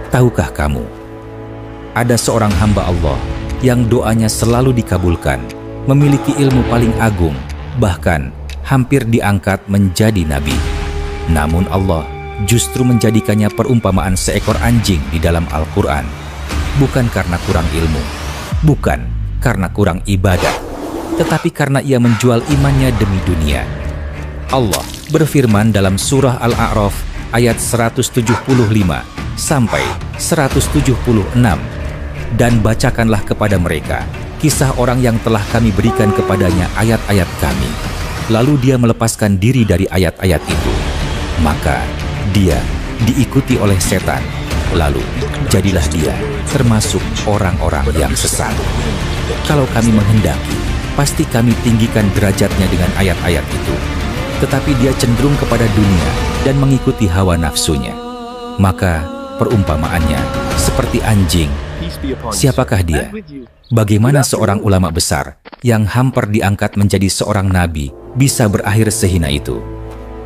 Tahukah kamu, ada seorang hamba Allah yang doanya selalu dikabulkan, memiliki ilmu paling agung, bahkan hampir diangkat menjadi nabi. Namun Allah justru menjadikannya perumpamaan seekor anjing di dalam Al-Quran. Bukan karena kurang ilmu, bukan karena kurang ibadah, tetapi karena ia menjual imannya demi dunia. Allah berfirman dalam surah Al-A'raf ayat 175 sampai 176, dan bacakanlah kepada mereka kisah orang yang telah kami berikan kepadanya ayat-ayat kami, lalu dia melepaskan diri dari ayat-ayat itu, maka dia diikuti oleh setan, lalu jadilah dia termasuk orang-orang yang sesat. Kalau kami menghendaki, pasti kami tinggikan derajatnya dengan ayat-ayat itu, tetapi dia cenderung kepada dunia dan mengikuti hawa nafsunya. Maka perumpamaannya seperti anjing. Siapakah dia? Bagaimana seorang ulama besar yang hampir diangkat menjadi seorang nabi bisa berakhir sehina itu?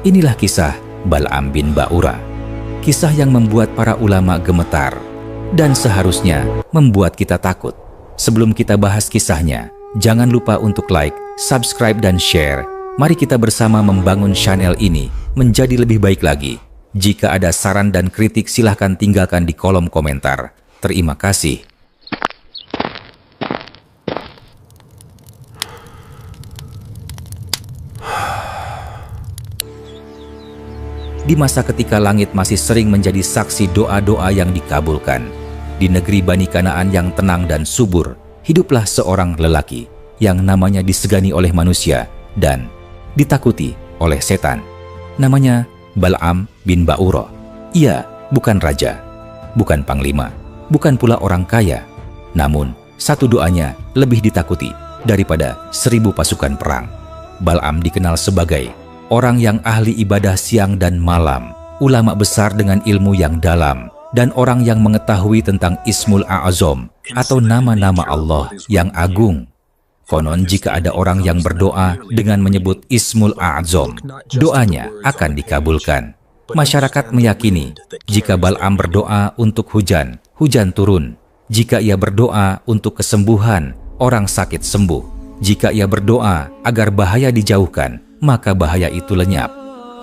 Inilah kisah Bal'am bin Ba'ura, kisah yang membuat para ulama gemetar dan seharusnya membuat kita takut. Sebelum kita bahas kisahnya, jangan lupa untuk like, subscribe, dan share. Mari kita bersama membangun channel ini menjadi lebih baik lagi. Jika ada saran dan kritik, silahkan tinggalkan di kolom komentar. Terima kasih. Di masa ketika langit masih sering menjadi saksi doa-doa yang dikabulkan, di negeri Bani Kanaan yang tenang dan subur, hiduplah seorang lelaki yang namanya disegani oleh manusia dan ditakuti oleh setan. Namanya Bal'am bin Ba'ura. Ia bukan raja, bukan panglima, bukan pula orang kaya. Namun, satu doanya lebih ditakuti daripada 1000 pasukan perang. Bal'am dikenal sebagai orang yang ahli ibadah siang dan malam, ulama besar dengan ilmu yang dalam, dan orang yang mengetahui tentang Ismul A'azam atau nama-nama Allah yang agung. Konon jika ada orang yang berdoa dengan menyebut Ismul A'azam, doanya akan dikabulkan. Masyarakat meyakini jika Bal'am berdoa untuk hujan, hujan turun. Jika ia berdoa untuk kesembuhan, orang sakit sembuh. Jika ia berdoa agar bahaya dijauhkan, maka bahaya itu lenyap.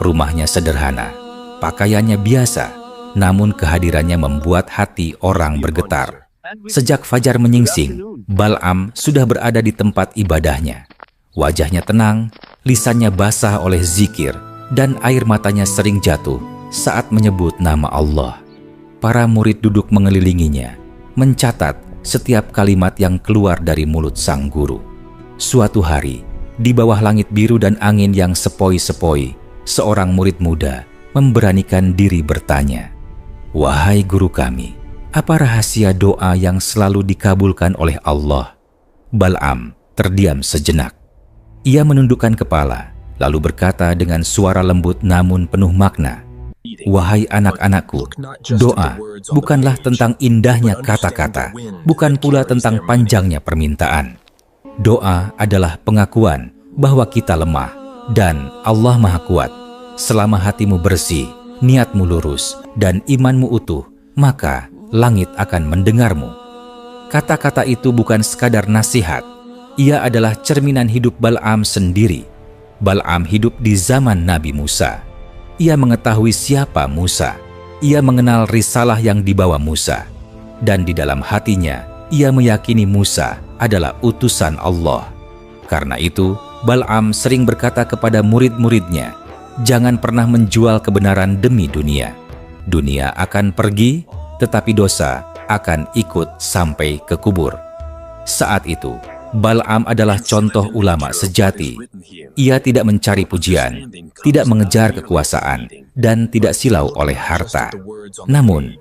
Rumahnya sederhana, pakaiannya biasa, namun kehadirannya membuat hati orang bergetar. Sejak fajar menyingsing, Bal'am sudah berada di tempat ibadahnya. Wajahnya tenang, lisannya basah oleh zikir, dan air matanya sering jatuh saat menyebut nama Allah. Para murid duduk mengelilinginya, mencatat setiap kalimat yang keluar dari mulut sang guru. Suatu hari, di bawah langit biru dan angin yang sepoi-sepoi, seorang murid muda memberanikan diri bertanya, "Wahai guru kami, apa rahasia doa yang selalu dikabulkan oleh Allah?" Bal'am terdiam sejenak. Ia menundukkan kepala, lalu berkata dengan suara lembut namun penuh makna, "Wahai anak-anakku, doa bukanlah tentang indahnya kata-kata, bukan pula tentang panjangnya permintaan. Doa adalah pengakuan bahwa kita lemah dan Allah Maha Kuat. Selama hatimu bersih, niatmu lurus, dan imanmu utuh, maka langit akan mendengarmu." Kata-kata itu bukan sekadar nasihat. Ia adalah cerminan hidup Bal'am sendiri. Bal'am hidup di zaman Nabi Musa. Ia mengetahui siapa Musa. Ia mengenal risalah yang dibawa Musa. Dan di dalam hatinya, ia meyakini Musa adalah utusan Allah. Karena itu, Bal'am sering berkata kepada murid-muridnya, "Jangan pernah menjual kebenaran demi dunia. Dunia akan pergi, tetapi dosa akan ikut sampai ke kubur." Saat itu, Bal'am adalah contoh ulama sejati. Ia tidak mencari pujian, tidak mengejar kekuasaan, dan tidak silau oleh harta. Namun,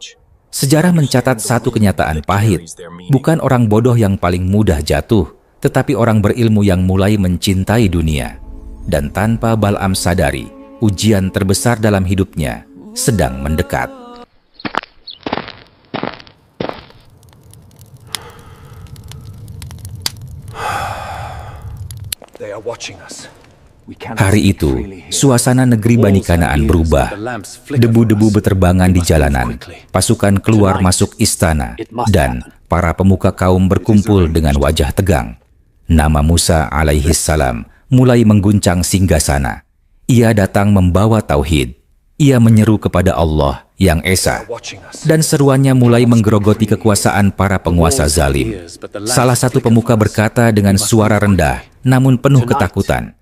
sejarah mencatat satu kenyataan pahit. Bukan orang bodoh yang paling mudah jatuh, tetapi orang berilmu yang mulai mencintai dunia. Dan tanpa Bal'am sadari, ujian terbesar dalam hidupnya sedang mendekat. They are watching us. Hari itu, suasana negeri Bani Kanaan berubah. Debu-debu beterbangan di jalanan, pasukan keluar masuk istana, dan para pemuka kaum berkumpul dengan wajah tegang. Nama Musa alaihi salam mulai mengguncang singgasana. Ia datang membawa tauhid. Ia menyeru kepada Allah yang Esa, dan seruannya mulai menggerogoti kekuasaan para penguasa zalim. Salah satu pemuka berkata dengan suara rendah, namun penuh ketakutan,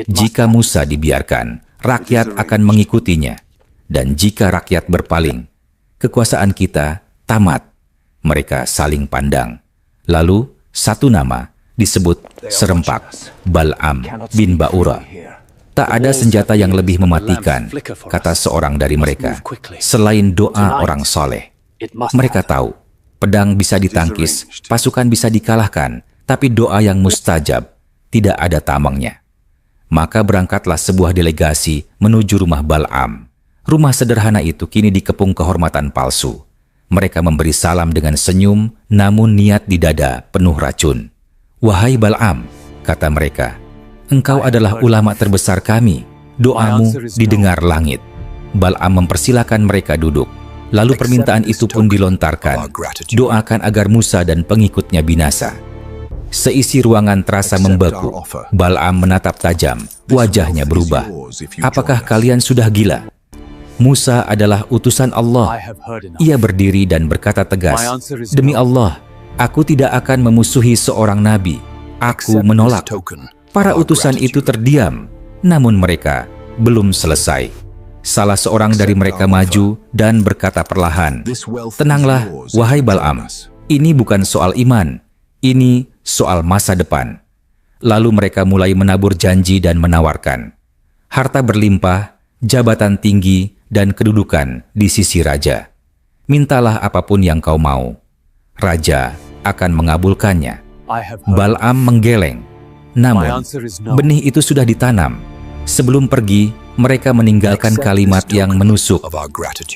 "Jika Musa dibiarkan, rakyat akan mengikutinya. Dan jika rakyat berpaling, kekuasaan kita tamat." Mereka saling pandang. Lalu, satu nama disebut serempak, Bal'am bin Ba'ura. "Tak ada senjata yang lebih mematikan," kata seorang dari mereka, "selain doa orang soleh." Mereka tahu, pedang bisa ditangkis, pasukan bisa dikalahkan, tapi doa yang mustajab tidak ada tamengnya. Maka berangkatlah sebuah delegasi menuju rumah Bal'am. Rumah sederhana itu kini dikepung kehormatan palsu. Mereka memberi salam dengan senyum, namun niat di dada penuh racun. "Wahai Bal'am," kata mereka, "engkau adalah ulama terbesar kami. Doamu didengar langit." Bal'am mempersilakan mereka duduk. Lalu permintaan itu pun dilontarkan. "Doakan agar Musa dan pengikutnya binasa." Seisi ruangan terasa membeku. Bal'am menatap tajam, wajahnya berubah. "Apakah kalian sudah gila? Musa adalah utusan Allah." Ia berdiri dan berkata tegas, "Demi Allah, aku tidak akan memusuhi seorang nabi. Aku menolak." Para utusan itu terdiam, namun mereka belum selesai. Salah seorang dari mereka maju dan berkata perlahan, "Tenanglah, wahai Bal'am. Ini bukan soal iman. Ini soal masa depan." Lalu mereka mulai menabur janji dan menawarkan harta berlimpah, jabatan tinggi, dan kedudukan di sisi raja. "Mintalah apapun yang kau mau. Raja akan mengabulkannya." Bal'am menggeleng. Namun, benih itu sudah ditanam. Sebelum pergi, mereka meninggalkan kalimat yang menusuk.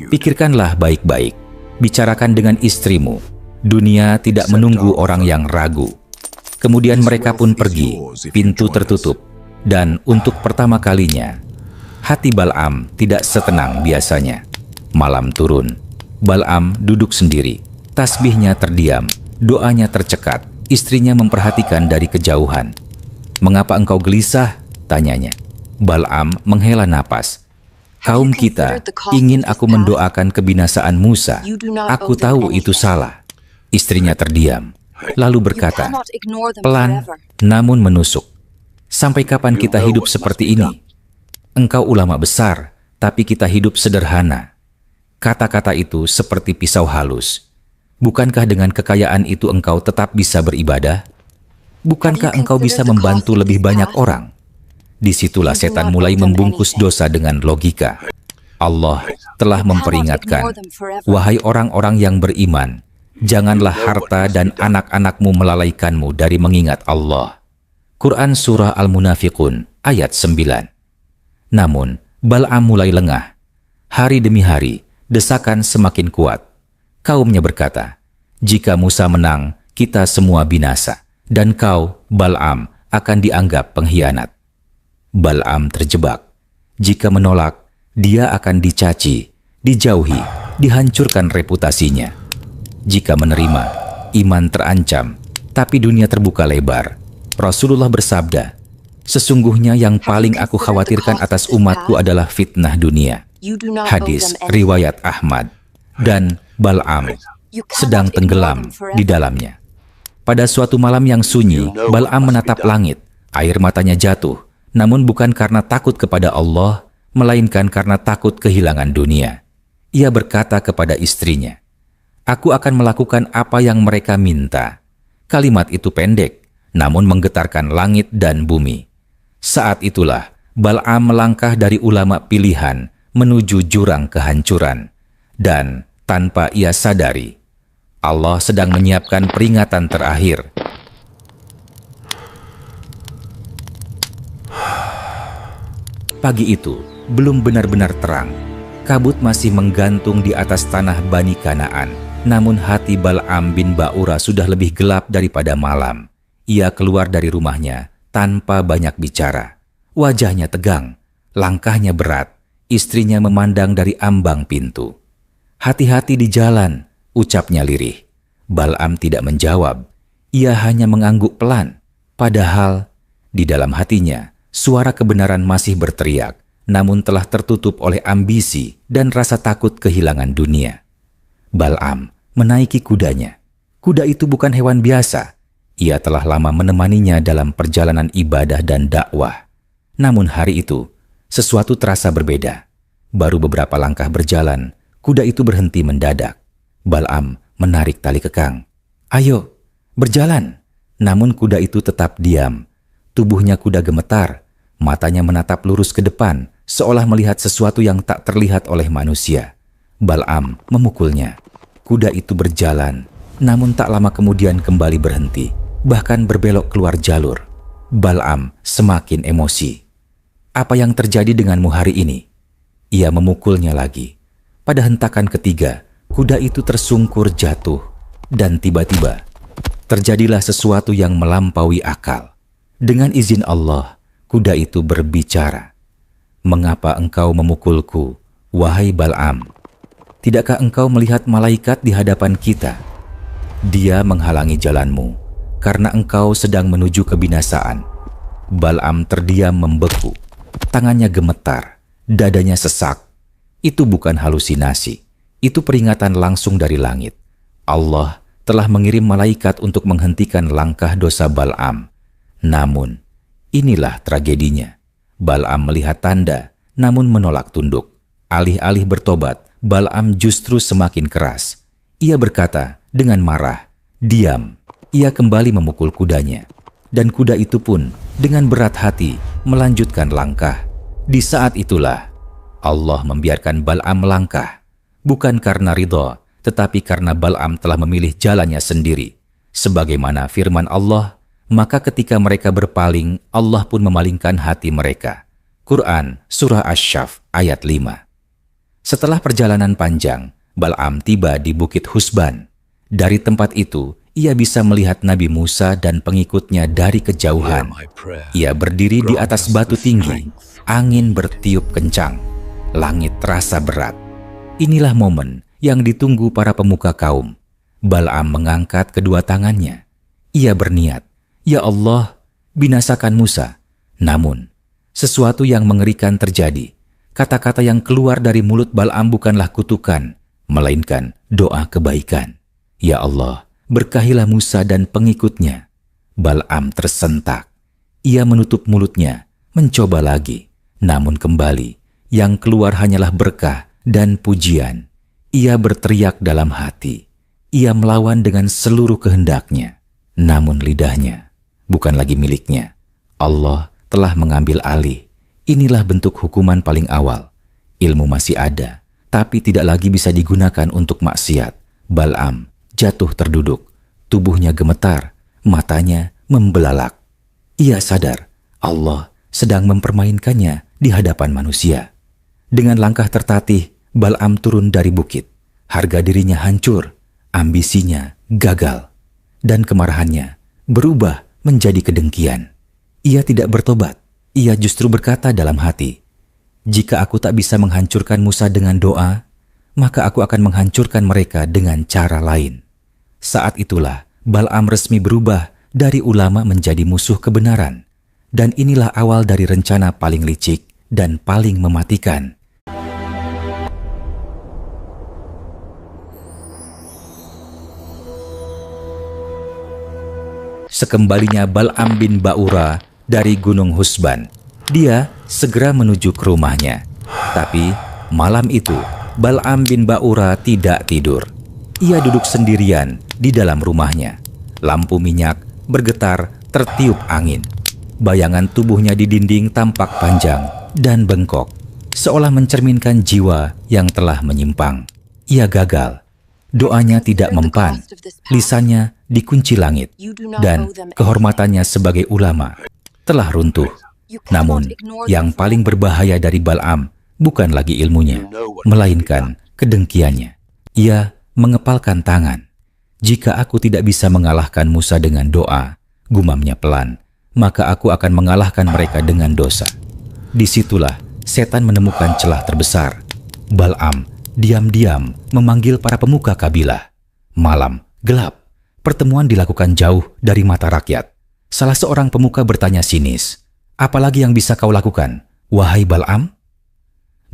"Pikirkanlah baik-baik. Bicarakan dengan istrimu. Dunia tidak menunggu orang yang ragu." Kemudian mereka pun pergi, pintu tertutup, dan untuk pertama kalinya, hati Bal'am tidak setenang biasanya. Malam turun, Bal'am duduk sendiri, tasbihnya terdiam, doanya tercekat, istrinya memperhatikan dari kejauhan. "Mengapa engkau gelisah?" tanyanya. Bal'am menghela napas. "Kaum kita ingin aku mendoakan kebinasaan Musa. Aku tahu itu salah." Istrinya terdiam, lalu berkata, pelan namun menusuk, "Sampai kapan kita hidup seperti ini? Engkau ulama besar, tapi kita hidup sederhana." Kata-kata itu seperti pisau halus. "Bukankah dengan kekayaan itu engkau tetap bisa beribadah? Bukankah engkau bisa membantu lebih banyak orang?" Disitulah setan mulai membungkus dosa dengan logika. Allah telah memperingatkan, "Wahai orang-orang yang beriman, janganlah harta dan anak-anakmu melalaikanmu dari mengingat Allah." Quran Surah Al-Munafiqun ayat 9. Namun, Bal'am mulai lengah. Hari demi hari, desakan semakin kuat. Kaumnya berkata, "Jika Musa menang, kita semua binasa. Dan kau, Bal'am, akan dianggap pengkhianat." Bal'am terjebak. Jika menolak, dia akan dicaci, dijauhi, dihancurkan reputasinya. Jika menerima, iman terancam, tapi dunia terbuka lebar. Rasulullah bersabda, "Sesungguhnya yang paling aku khawatirkan atas umatku adalah fitnah dunia." Hadis riwayat Ahmad. Dan Bal'am sedang tenggelam di dalamnya. Pada suatu malam yang sunyi, Bal'am menatap langit. Air matanya jatuh, namun bukan karena takut kepada Allah, melainkan karena takut kehilangan dunia. Ia berkata kepada istrinya, "Aku akan melakukan apa yang mereka minta." Kalimat itu pendek, namun menggetarkan langit dan bumi. Saat itulah Bal'am melangkah dari ulama pilihan menuju jurang kehancuran. Dan tanpa ia sadari, Allah sedang menyiapkan peringatan terakhir. Pagi itu belum benar-benar terang. Kabut masih menggantung di atas tanah Bani Kanaan. Namun hati Bal'am bin Ba'ura sudah lebih gelap daripada malam. Ia keluar dari rumahnya tanpa banyak bicara. Wajahnya tegang, langkahnya berat, istrinya memandang dari ambang pintu. "Hati-hati di jalan," ucapnya lirih. Bal'am tidak menjawab, ia hanya mengangguk pelan. Padahal di dalam hatinya, suara kebenaran masih berteriak, namun telah tertutup oleh ambisi dan rasa takut kehilangan dunia. Bal'am menaiki kudanya. Kuda itu bukan hewan biasa. Ia telah lama menemaninya dalam perjalanan ibadah dan dakwah. Namun hari itu, sesuatu terasa berbeda. Baru beberapa langkah berjalan, kuda itu berhenti mendadak. Bal'am menarik tali kekang. "Ayo, berjalan." Namun kuda itu tetap diam. Tubuhnya kuda gemetar, matanya menatap lurus ke depan, seolah melihat sesuatu yang tak terlihat oleh manusia. Bal'am memukulnya. Kuda itu berjalan, namun tak lama kemudian kembali berhenti, bahkan berbelok keluar jalur. Bal'am semakin emosi. "Apa yang terjadi denganmu hari ini?" Ia memukulnya lagi. Pada hentakan ketiga, kuda itu tersungkur jatuh, dan tiba-tiba terjadilah sesuatu yang melampaui akal. Dengan izin Allah, kuda itu berbicara. "Mengapa engkau memukulku, wahai Bal'am? Tidakkah engkau melihat malaikat di hadapan kita? Dia menghalangi jalanmu, karena engkau sedang menuju kebinasaan." Bal'am terdiam membeku. Tangannya gemetar, dadanya sesak. Itu bukan halusinasi, itu peringatan langsung dari langit. Allah telah mengirim malaikat untuk menghentikan langkah dosa Bal'am. Namun, inilah tragedinya. Bal'am melihat tanda, namun menolak tunduk. Alih-alih bertobat, Bal'am justru semakin keras. Ia berkata dengan marah, "Diam." Ia kembali memukul kudanya. Dan kuda itu pun dengan berat hati melanjutkan langkah. Di saat itulah Allah membiarkan Bal'am melangkah. Bukan karena ridha, tetapi karena Bal'am telah memilih jalannya sendiri. Sebagaimana firman Allah, maka ketika mereka berpaling, Allah pun memalingkan hati mereka. Quran Surah Asy-Syaff ayat 5. Setelah perjalanan panjang, Bal'am tiba di Bukit Husban. Dari tempat itu, ia bisa melihat Nabi Musa dan pengikutnya dari kejauhan. Ia berdiri di atas batu tinggi, angin bertiup kencang, langit terasa berat. Inilah momen yang ditunggu para pemuka kaum. Bal'am mengangkat kedua tangannya. Ia berniat, "Ya Allah, binasakan Musa." Namun, sesuatu yang mengerikan terjadi. Kata-kata yang keluar dari mulut Bal'am bukanlah kutukan, melainkan doa kebaikan. "Ya Allah, berkahilah Musa dan pengikutnya." Bal'am tersentak. Ia menutup mulutnya, mencoba lagi. Namun kembali, yang keluar hanyalah berkah dan pujian. Ia berteriak dalam hati. Ia melawan dengan seluruh kehendaknya. Namun lidahnya bukan lagi miliknya. Allah telah mengambil alih. Inilah bentuk hukuman paling awal. Ilmu masih ada, tapi tidak lagi bisa digunakan untuk maksiat. Bal'am jatuh terduduk. Tubuhnya gemetar, matanya membelalak. Ia sadar Allah sedang mempermainkannya di hadapan manusia. Dengan langkah tertatih, Bal'am turun dari bukit. Harga dirinya hancur, ambisinya gagal, dan kemarahannya berubah menjadi kedengkian. Ia tidak bertobat. Ia justru berkata dalam hati, "Jika aku tak bisa menghancurkan Musa dengan doa, maka aku akan menghancurkan mereka dengan cara lain." Saat itulah Bal'am resmi berubah dari ulama menjadi musuh kebenaran. Dan inilah awal dari rencana paling licik dan paling mematikan. Sekembalinya Bal'am bin Ba'ura dari Gunung Husban, dia segera menuju ke rumahnya. Tapi malam itu Bal'am bin Ba'ura tidak tidur. Ia duduk sendirian di dalam rumahnya. Lampu minyak bergetar tertiup angin. Bayangan tubuhnya di dinding tampak panjang dan bengkok, seolah mencerminkan jiwa yang telah menyimpang. Ia gagal. Doanya tidak mempan. Lisannya dikunci langit. Dan kehormatannya sebagai ulama telah runtuh. Namun, yang paling berbahaya dari Bal'am bukan lagi ilmunya, melainkan kedengkiannya. Ia mengepalkan tangan. "Jika aku tidak bisa mengalahkan Musa dengan doa," gumamnya pelan, "maka aku akan mengalahkan mereka dengan dosa." Disitulah setan menemukan celah terbesar. Bal'am diam-diam memanggil para pemuka kabilah. Malam gelap. Pertemuan dilakukan jauh dari mata rakyat. Salah seorang pemuka bertanya sinis, "Apalagi yang bisa kau lakukan, wahai Bal'am?"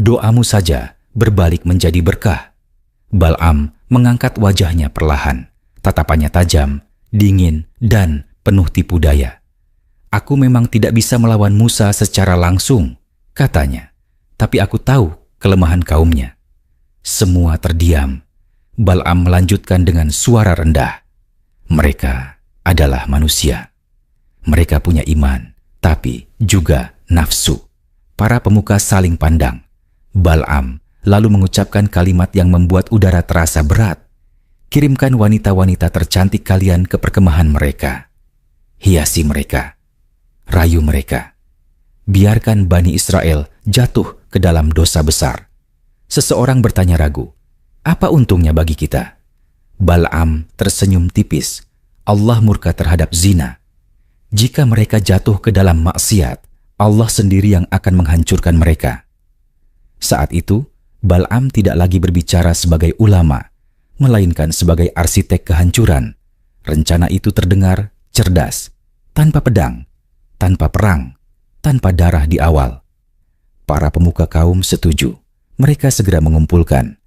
"Doamu saja berbalik menjadi berkah." Bal'am mengangkat wajahnya perlahan. Tatapannya tajam, dingin, dan penuh tipu daya. "Aku memang tidak bisa melawan Musa secara langsung," katanya. "Tapi aku tahu kelemahan kaumnya." Semua terdiam. Bal'am melanjutkan dengan suara rendah, "Mereka adalah manusia. Mereka punya iman, tapi juga nafsu." Para pemuka saling pandang. Bal'am lalu mengucapkan kalimat yang membuat udara terasa berat. "Kirimkan wanita-wanita tercantik kalian ke perkemahan mereka. Hiasi mereka. Rayu mereka. Biarkan Bani Israel jatuh ke dalam dosa besar." Seseorang bertanya ragu, "Apa untungnya bagi kita?" Bal'am tersenyum tipis. "Allah murka terhadap zina. Jika mereka jatuh ke dalam maksiat, Allah sendiri yang akan menghancurkan mereka." Saat itu, Bal'am tidak lagi berbicara sebagai ulama, melainkan sebagai arsitek kehancuran. Rencana itu terdengar cerdas, tanpa pedang, tanpa perang, tanpa darah di awal. Para pemuka kaum setuju. Mereka segera mengumpulkan.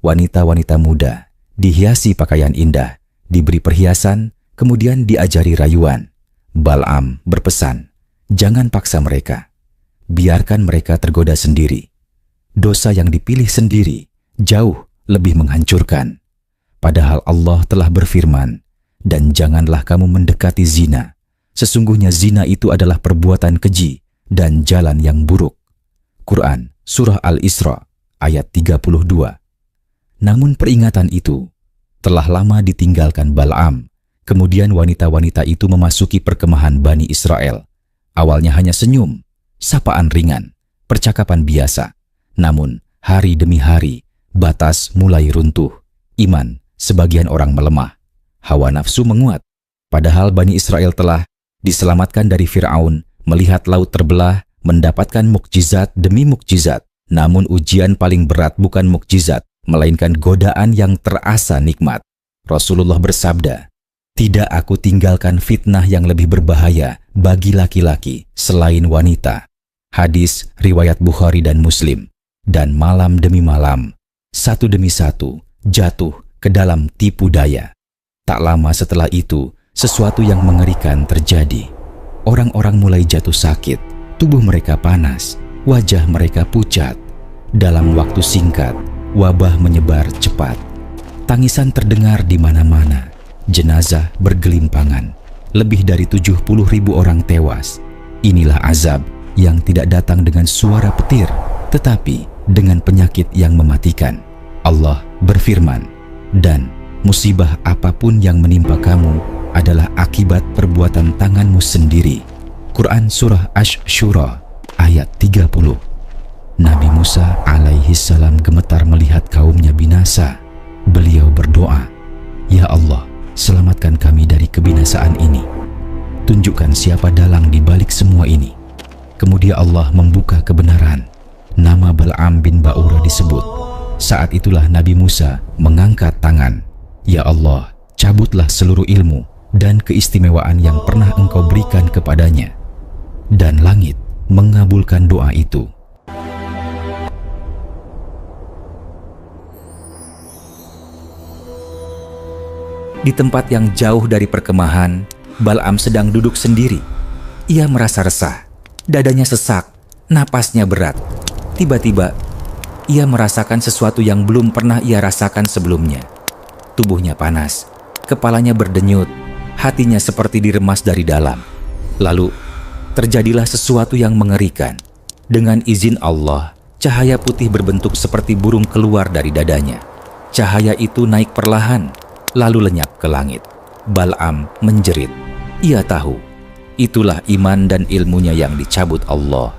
Wanita-wanita muda, dihiasi pakaian indah, diberi perhiasan, kemudian diajari rayuan. Bal'am berpesan, "Jangan paksa mereka. Biarkan mereka tergoda sendiri. Dosa yang dipilih sendiri jauh lebih menghancurkan. Padahal Allah telah berfirman, 'Dan janganlah kamu mendekati zina. Sesungguhnya zina itu adalah perbuatan keji dan jalan yang buruk.'" Quran Surah Al-Isra ayat 32. Namun peringatan itu telah lama ditinggalkan Bal'am. Kemudian wanita-wanita itu memasuki perkemahan Bani Israel. Awalnya hanya senyum, sapaan ringan, percakapan biasa. Namun hari demi hari, batas mulai runtuh. Iman sebagian orang melemah. Hawa nafsu menguat. Padahal Bani Israel telah diselamatkan dari Fir'aun, melihat laut terbelah, mendapatkan mukjizat demi mukjizat. Namun ujian paling berat bukan mukjizat, melainkan godaan yang terasa nikmat. Rasulullah bersabda, "Tidak aku tinggalkan fitnah yang lebih berbahaya bagi laki-laki selain wanita." Hadis riwayat Bukhari dan Muslim. Dan malam demi malam, satu demi satu, jatuh ke dalam tipu daya. Tak lama setelah itu, sesuatu yang mengerikan terjadi. Orang-orang mulai jatuh sakit, tubuh mereka panas, wajah mereka pucat. Dalam waktu singkat, wabah menyebar cepat. Tangisan terdengar di mana-mana. Jenazah bergelimpangan. Lebih dari 70.000 orang tewas. Inilah azab yang tidak datang dengan suara petir, tetapi dengan penyakit yang mematikan. Allah berfirman, "Dan musibah apapun yang menimpa kamu adalah akibat perbuatan tanganmu sendiri." Quran Surah Asy-Syura ayat 30. Nabi Musa alaihi salam gemetar melihat kaumnya binasa. Beliau berdoa, "Ya Allah, selamatkan kami dari kebinasaan ini. Tunjukkan siapa dalang di balik semua ini." Kemudian Allah membuka kebenaran. Nama Bal'am bin Ba'urah disebut. Saat itulah Nabi Musa mengangkat tangan. "Ya Allah, cabutlah seluruh ilmu dan keistimewaan yang pernah Engkau berikan kepadanya." Dan langit mengabulkan doa itu. Di tempat yang jauh dari perkemahan, Bal'am sedang duduk sendiri. Ia merasa resah, dadanya sesak, napasnya berat. Tiba-tiba, ia merasakan sesuatu yang belum pernah ia rasakan sebelumnya. Tubuhnya panas, kepalanya berdenyut, hatinya seperti diremas dari dalam. Lalu, terjadilah sesuatu yang mengerikan. Dengan izin Allah, cahaya putih berbentuk seperti burung keluar dari dadanya. Cahaya itu naik perlahan, lalu lenyap ke langit. Bal'am menjerit. Ia tahu, itulah iman dan ilmunya yang dicabut Allah.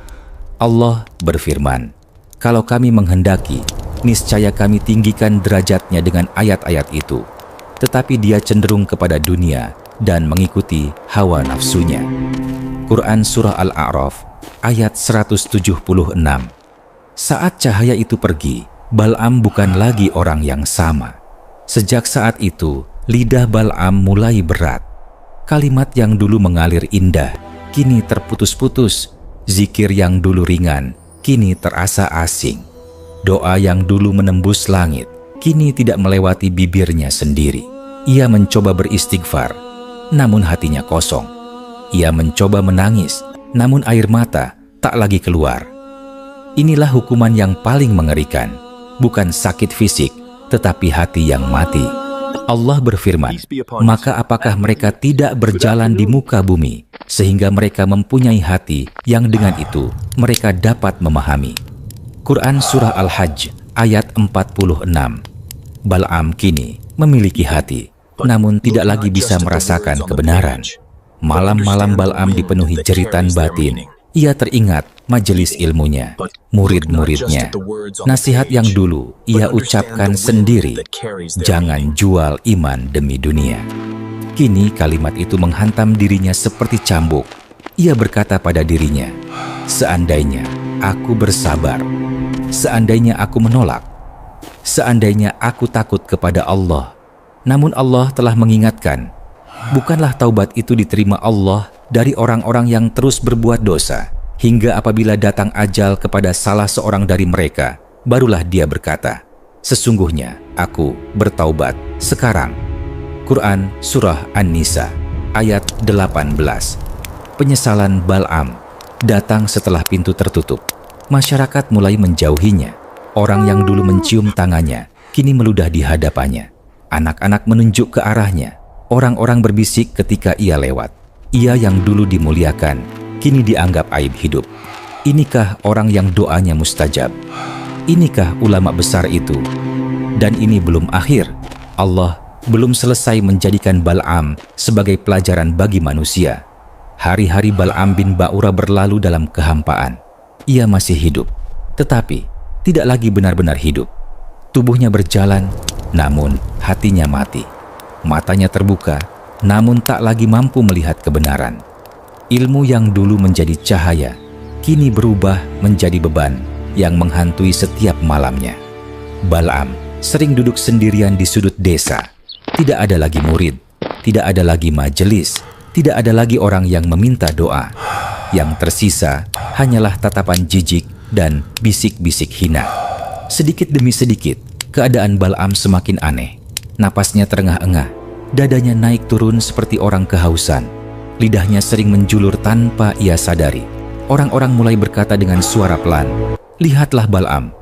Allah berfirman, "Kalau kami menghendaki, niscaya kami tinggikan derajatnya dengan ayat-ayat itu." Tetapi dia cenderung kepada dunia dan mengikuti hawa nafsunya. Quran Surah Al-A'raf ayat 176. Saat cahaya itu pergi, Bal'am bukan lagi orang yang sama. Sejak saat itu, lidah Bal'am mulai berat. Kalimat yang dulu mengalir indah, kini terputus-putus. Zikir yang dulu ringan, kini terasa asing. Doa yang dulu menembus langit, kini tidak melewati bibirnya sendiri. Ia mencoba beristighfar, namun hatinya kosong. Ia mencoba menangis, namun air mata tak lagi keluar. Inilah hukuman yang paling mengerikan, bukan sakit fisik, tetapi hati yang mati. Allah berfirman, maka apakah mereka tidak berjalan di muka bumi, sehingga mereka mempunyai hati yang dengan itu mereka dapat memahami. Quran Surah Al-Hajj ayat 46. Bal'am kini memiliki hati, namun tidak lagi bisa merasakan kebenaran. Malam-malam Bal'am dipenuhi jeritan batin. Ia teringat majelis ilmunya, murid-muridnya. Nasihat yang dulu ia ucapkan sendiri, jangan jual iman demi dunia. Kini kalimat itu menghantam dirinya seperti cambuk. Ia berkata pada dirinya, seandainya aku bersabar, seandainya aku menolak, seandainya aku takut kepada Allah. Namun Allah telah mengingatkan, bukanlah taubat itu diterima Allah dari orang-orang yang terus berbuat dosa, hingga apabila datang ajal kepada salah seorang dari mereka, barulah dia berkata, sesungguhnya aku bertaubat sekarang. Quran Surah An-Nisa ayat 18. Penyesalan Bal'am datang setelah pintu tertutup. Masyarakat mulai menjauhinya. Orang yang dulu mencium tangannya, kini meludah di hadapannya. Anak-anak menunjuk ke arahnya. Orang-orang berbisik ketika ia lewat. Ia yang dulu dimuliakan, kini dianggap aib hidup. Inikah orang yang doanya mustajab? Inikah ulama besar itu? Dan ini belum akhir. Allah belum selesai menjadikan Bal'am sebagai pelajaran bagi manusia. Hari-hari Bal'am bin Ba'ura berlalu dalam kehampaan. Ia masih hidup, tetapi tidak lagi benar-benar hidup. Tubuhnya berjalan, namun hatinya mati. Matanya terbuka, namun tak lagi mampu melihat kebenaran. Ilmu yang dulu menjadi cahaya, kini berubah menjadi beban yang menghantui setiap malamnya. Bal'am sering duduk sendirian di sudut desa. Tidak ada lagi murid, tidak ada lagi majelis, tidak ada lagi orang yang meminta doa. Yang tersisa hanyalah tatapan jijik dan bisik-bisik hina. Sedikit demi sedikit, keadaan Bal'am semakin aneh. Napasnya terengah-engah, dadanya naik turun seperti orang kehausan. Lidahnya sering menjulur tanpa ia sadari. Orang-orang mulai berkata dengan suara pelan, lihatlah Bal'am.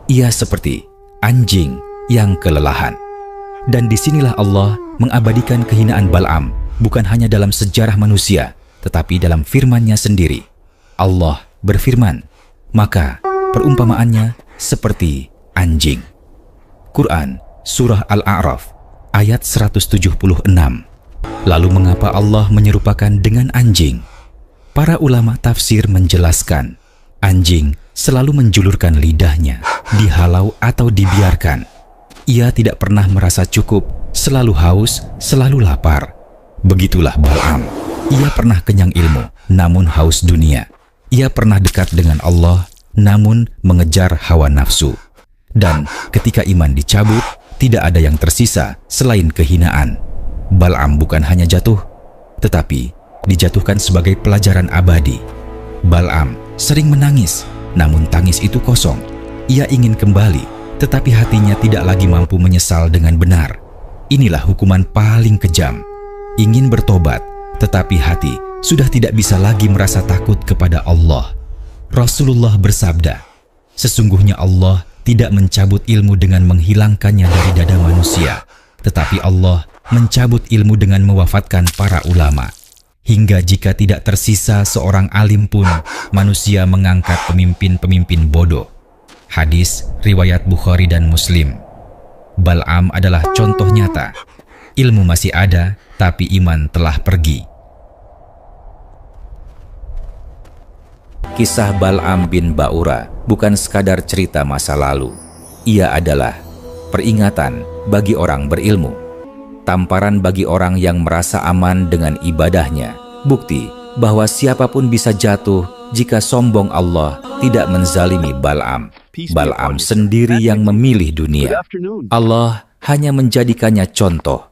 Ia seperti anjing yang kelelahan. Dan disinilah Allah mengabadikan kehinaan Bal'am, bukan hanya dalam sejarah manusia, tetapi dalam firman-Nya sendiri. Allah berfirman, maka perumpamaannya seperti anjing. Quran Surah Al-A'raf ayat 176. Lalu mengapa Allah menyerupakan dengan anjing? Para ulama tafsir menjelaskan, anjing selalu menjulurkan lidahnya, dihalau atau dibiarkan. Ia tidak pernah merasa cukup, selalu haus, selalu lapar. Begitulah Bal'am. Ia pernah kenyang ilmu, namun haus dunia. Ia pernah dekat dengan Allah, namun mengejar hawa nafsu. Dan ketika iman dicabut, tidak ada yang tersisa selain kehinaan. Bal'am bukan hanya jatuh, tetapi dijatuhkan sebagai pelajaran abadi. Bal'am sering menangis, namun tangis itu kosong. Ia ingin kembali, tetapi hatinya tidak lagi mampu menyesal dengan benar. Inilah hukuman paling kejam. Ingin bertobat, tetapi hati sudah tidak bisa lagi merasa takut kepada Allah. Rasulullah bersabda, sesungguhnya Allah tidak mencabut ilmu dengan menghilangkannya dari dada manusia, tetapi Allah mencabut ilmu dengan mewafatkan para ulama. Hingga jika tidak tersisa seorang alim pun, manusia mengangkat pemimpin-pemimpin bodoh. Hadis riwayat Bukhari dan Muslim. Bal'am adalah contoh nyata. Ilmu masih ada, tapi iman telah pergi. Kisah Bal'am bin Ba'ura bukan sekadar cerita masa lalu. Ia adalah peringatan bagi orang berilmu, tamparan bagi orang yang merasa aman dengan ibadahnya, bukti bahwa siapapun bisa jatuh jika sombong Allah tidak menzalimi Bal'am. Bal'am sendiri yang memilih dunia. Allah hanya menjadikannya contoh.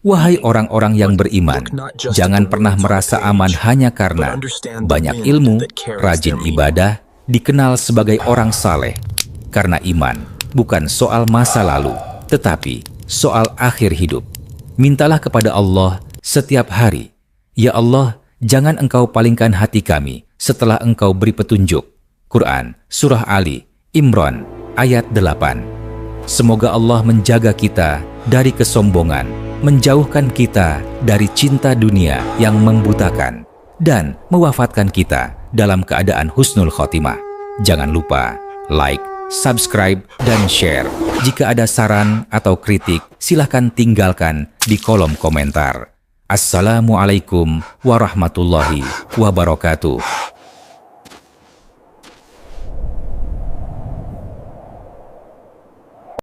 Wahai orang-orang yang beriman, jangan pernah merasa aman hanya karena banyak ilmu, rajin ibadah, dikenal sebagai orang saleh. Karena iman bukan soal masa lalu, tetapi soal akhir hidup. Mintalah kepada Allah setiap hari, "Ya Allah, jangan Engkau palingkan hati kami setelah Engkau beri petunjuk." Quran, Surah Ali, Imran, ayat 8. Semoga Allah menjaga kita dari kesombongan, menjauhkan kita dari cinta dunia yang membutakan, dan mewafatkan kita dalam keadaan husnul khotimah. Jangan lupa like, subscribe, dan share. Jika ada saran atau kritik, silahkan tinggalkan di kolom komentar. Assalamualaikum warahmatullahi wabarakatuh.